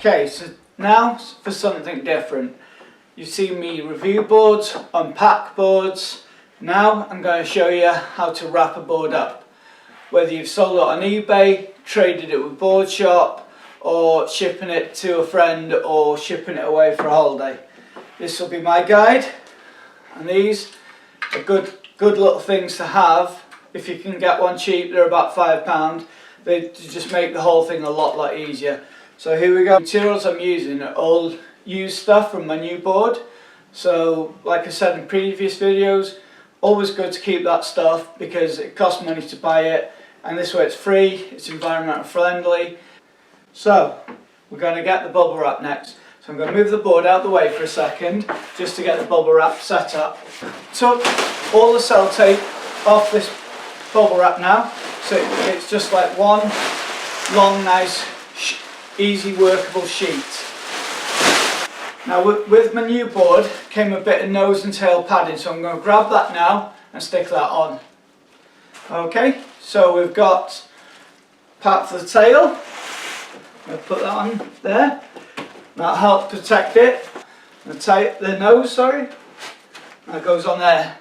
Okay, so now for something different. You've seen me review boards, unpack boards. Now I'm going to show you how to wrap a board up. Whether you've sold it on eBay, traded it with Board Shop, or shipping it to a friend or shipping it away for a holiday. This will be my guide, and these are good little things to have. If you can get one cheap, they're about £5. They just make the whole thing a lot easier. So here we go. The materials I'm using are all used stuff from my new board. So like I said in previous videos, always good to keep that stuff because it costs money to buy it, and this way it's free, it's environmental friendly. So we're going to get the bubble wrap next. So I'm going to move the board out of the way for a second just to get the bubble wrap set up. Took all the sellotape off this bubble wrap now, so it's just like one long, nice, easy workable sheet. Now with my new board came a bit of nose and tail padding, so I'm going to grab that now and stick that on. Okay, so we've got part for the tail. I'm going to put that on there. That'll help protect it. The nose, sorry, that goes on there.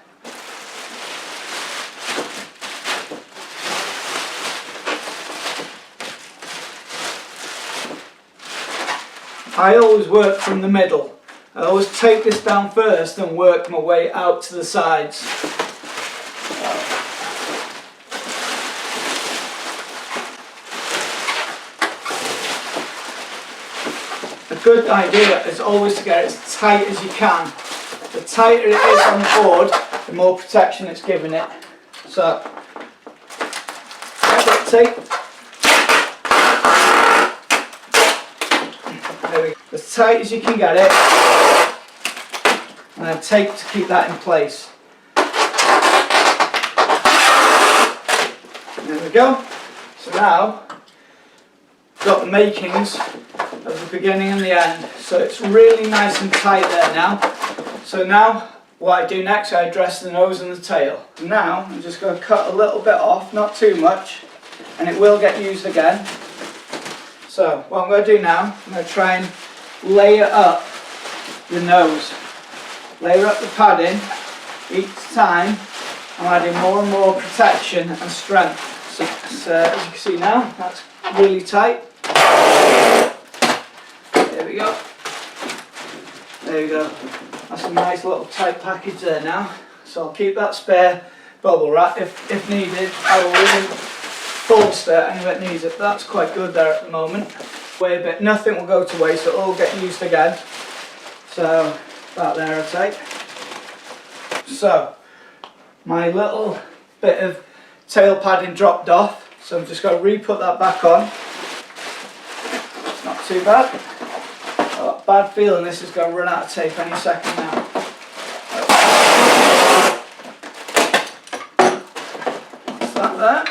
I always work from the middle. I always take this down first and work my way out to the sides. A good idea is always to get it as tight as you can. The tighter it is on the board, the more protection it's giving it. So, get tape. There we go. As tight as you can get it, and then tape to keep that in place. There we go. So now, got the makings of the beginning and the end. So it's really nice and tight there now. So now, what I do next, I dress the nose and the tail. Now, I'm just going to cut a little bit off, not too much, and it will get used again. So what I'm going to do now, I'm going to try and layer up the nose. Layer up the padding each time. I'm adding more and more protection and strength. So as you can see now, that's really tight. There we go. There we go. That's a nice little tight package there now. So I'll keep that spare bubble wrap. If needed, I will bolster any of it needs it. That's quite good there at the moment. Wait a bit, nothing will go to waste, it'll all get used again. So about there I take. So my little bit of tail padding dropped off, so I'm just going to re-put that back on. Not too bad. I've got a bad feeling this is going to run out of tape any second now. That's that there.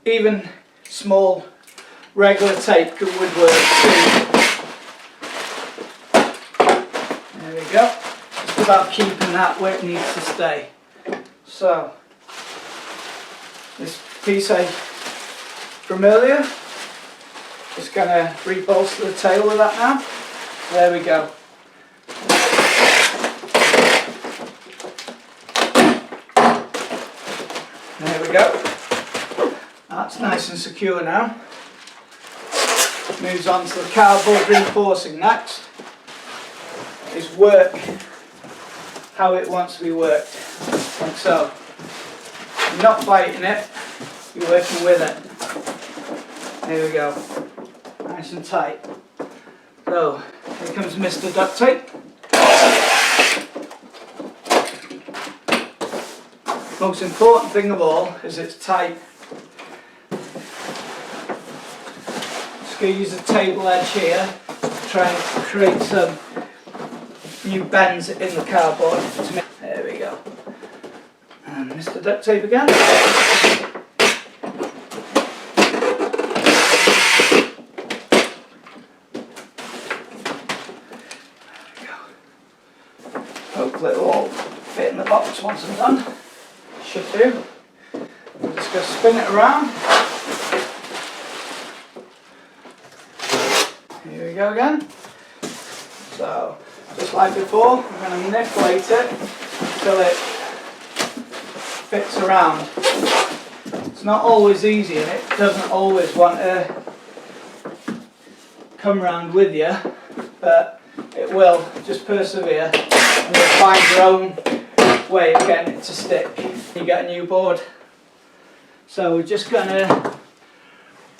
Even small regular tape would work too. There we go. Just about keeping that where it needs to stay. So this piece from earlier, just going to re-bolster the tail with that now. There we go. There we go. That's nice and secure now. Moves on to the cardboard reinforcing next. Is work how it wants to be worked. Like so. You're not fighting it, you're working with it. There we go. Nice and tight. So, here comes Mr. Duct Tape. Most important thing of all is it's tight. Going to use a table edge here to try and create some new bends in the cardboard. There we go. And Mr. Duct Tape again. There we go. Hopefully it will all fit in the box once I'm done. Should do. I'm just just going to spin it around. Here we go again. So, just like before, we're going to manipulate it until it fits around. It's not always easy and it doesn't always want to come round with you, but it will. Just persevere and you'll find your own way of getting it to stick. You get a new board. So we're just going to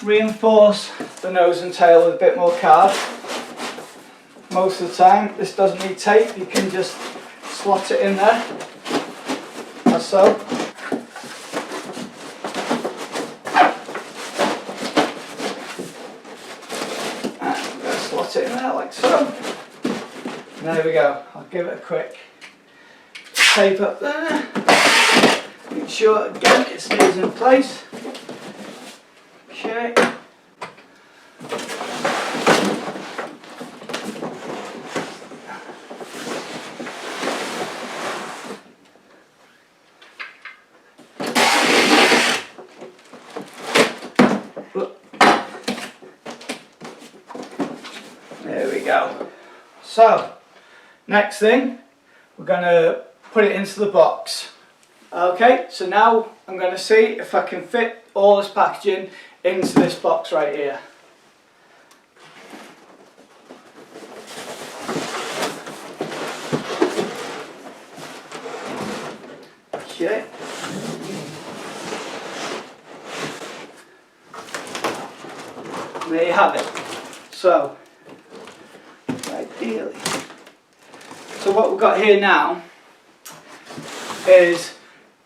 reinforce the nose and tail with a bit more card. Most of the time this doesn't need tape, you can just slot it in there, as so. And I'm going to slot it in there like so. And there we go. I'll give it a quick tape up there. Make sure again it stays in place. Okay. There we go. So, next thing, we're going to put it into the box. Okay, so now I'm going to see if I can fit all this packaging into this box right here. Okay. There you have it. So, ideally. So what we've got here now is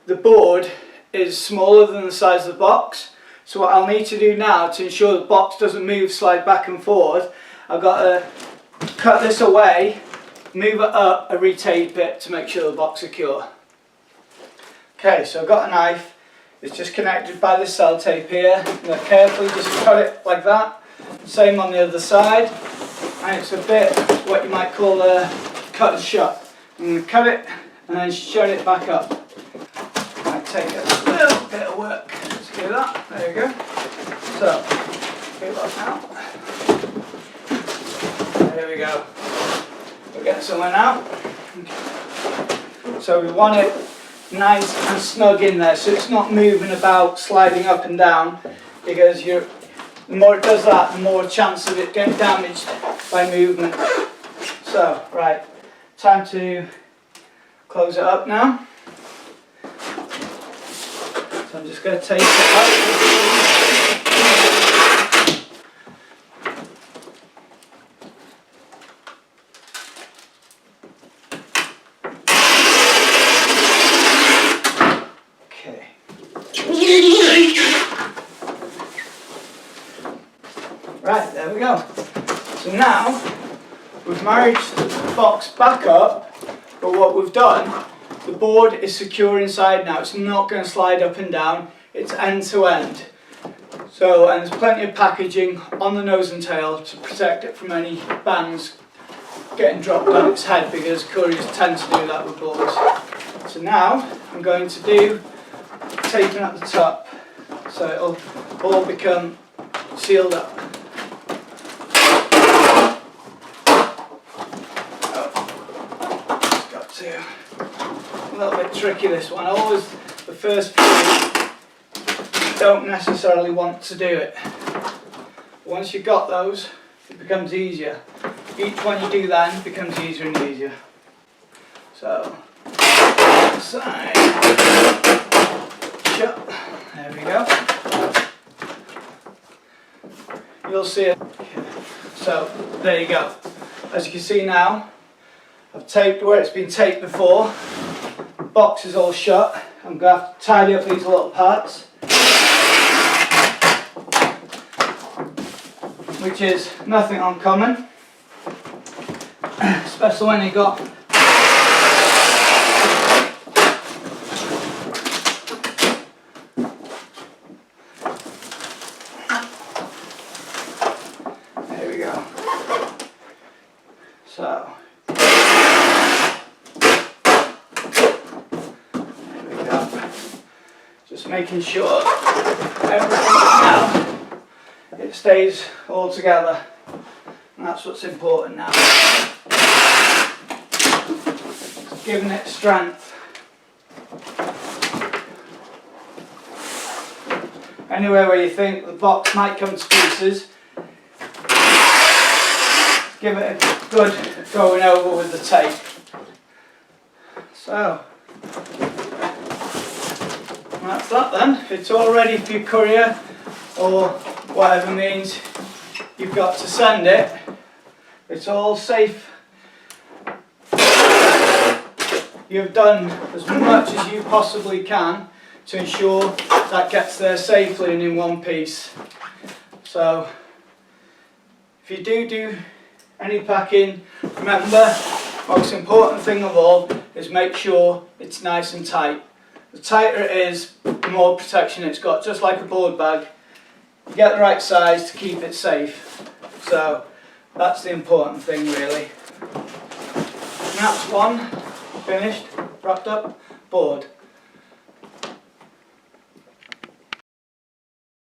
the board is smaller than the size of the box. So what I'll need to do now to ensure the box doesn't move, slide back and forward, I've got to cut this away, move it up and retape it to make sure the box is secure. Okay, so I've got a knife. It's just connected by this sellotape here. I'm going to carefully just cut it like that. Same on the other side. And it's a bit what you might call a cut and shut. I'm going to cut it and then shut it back up. Might take a little bit of work to do that. There we go. So, get that out. There we go. We'll get someone out. So we want it nice and snug in there, so it's not moving about, sliding up and down, because the more it does that, the more chance of it getting damaged by movement. So, right, time to close it up now. So I'm just going to take it up. Right, there we go. So now we've married the box back up, but what we've done, the board is secure inside now. It's not going to slide up and down. It's end to end. So, and there's plenty of packaging on the nose and tail to protect it from any bands getting dropped on its head, because couriers tend to do that with boards. So now I'm going to do taping at the top, so it'll all become sealed up. A little bit tricky, this one. Always the first few you don't necessarily want to do it. Once you've got those, it becomes easier. Each one you do then becomes easier and easier. So, side, shut. There we go. You'll see it. So, there you go. As you can see now, I've taped where it's been taped before. The box is all shut. I'm going to have to tidy up these little parts, which is nothing uncommon, especially when you got there we go. So Just making sure everything now it stays all together, and that's what's important now. Just giving it strength. Anywhere where you think the box might come to pieces, give it a good going over with the tape. So that's that then. It's all ready for your courier or whatever means you've got to send it. It's all safe. You've done as much as you possibly can to ensure that gets there safely and in one piece. So if you do any packing, remember, most important thing of all is make sure it's nice and tight. The tighter it is, the more protection it's got, just like a board bag. You get the right size to keep it safe. So that's the important thing really. And that's one finished, wrapped up board.